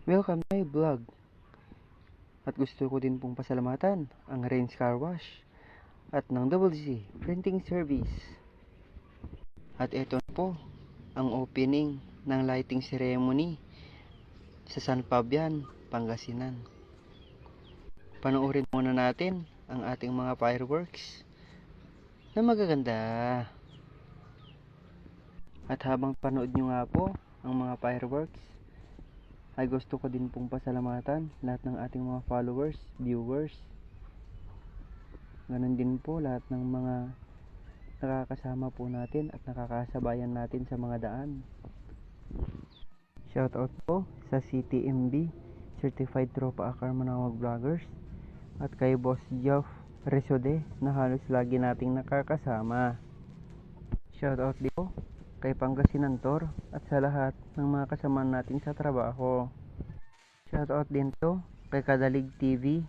Welcome to my vlog. At gusto ko din pong pasalamatan ang Rains Car Wash at ng Double Z Printing Service. At ito na po ang opening ng lighting ceremony sa San Fabian, Pangasinan. Panoorin muna natin ang ating mga fireworks na magaganda. At habang panood nyo nga po ang mga fireworks, ay gusto ko din pong pasalamatan lahat ng ating mga followers, viewers. Ganon din po lahat ng mga nakakasama po natin at nakakasabayan natin sa mga daan. Shoutout po sa CTMB, Certified Tropa Akar Manawag Vloggers, at kay Boss Geoff Resode na halos lagi nating nakakasama. Shoutout din po kay Pangasinan Tor at sa lahat ng mga kasama natin sa trabaho. Shoutout din to kay Kadalig TV,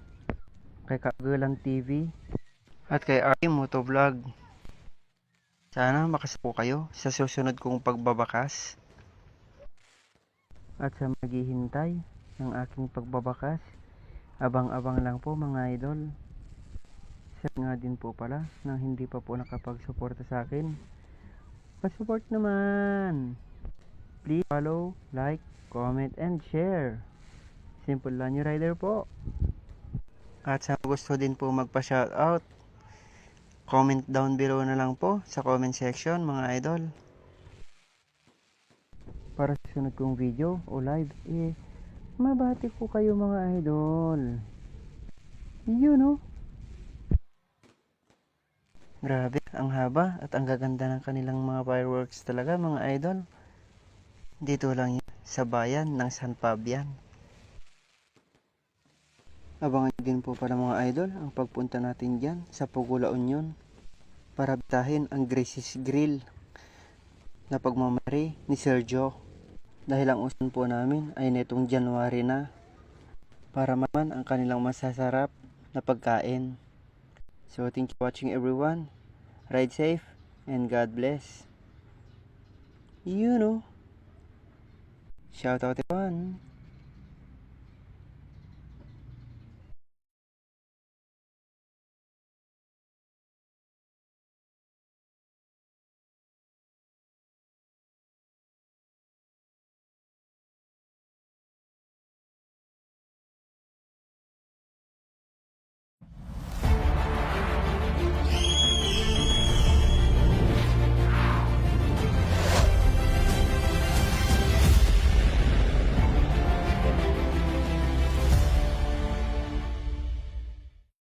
kay Kagalan TV, at kay RT Motovlog. Sana makasama kayo sa susunod kong pagbabakas. At sa maghihintay ng aking pagbabakas, abang-abang lang po mga idol. Sa nga din po pala nang hindi pa po nakapagsuporta sa akin, pa-support naman. Please follow, like, comment, and share. Simple lang yung rider po. At sa gusto din po magpa-shoutout, comment down below na lang po sa comment section mga idol. Para sa sunod kong video o live, mabati ko kayo mga idol. Yun o. Grabe, ang haba at ang gaganda ng kanilang mga fireworks talaga mga idol. Dito lang yun sa bayan ng San Fabian. Abangan din po para mga idol ang pagpunta natin dyan sa Pugula Union para bitahin ang Grace's Grill na pagmamari ni Sergio. Dahil ang usan po namin ay netong January na para man ang kanilang masasarap na pagkain. So thank you for watching everyone. Ride safe and God bless. You know. Shout out everyone.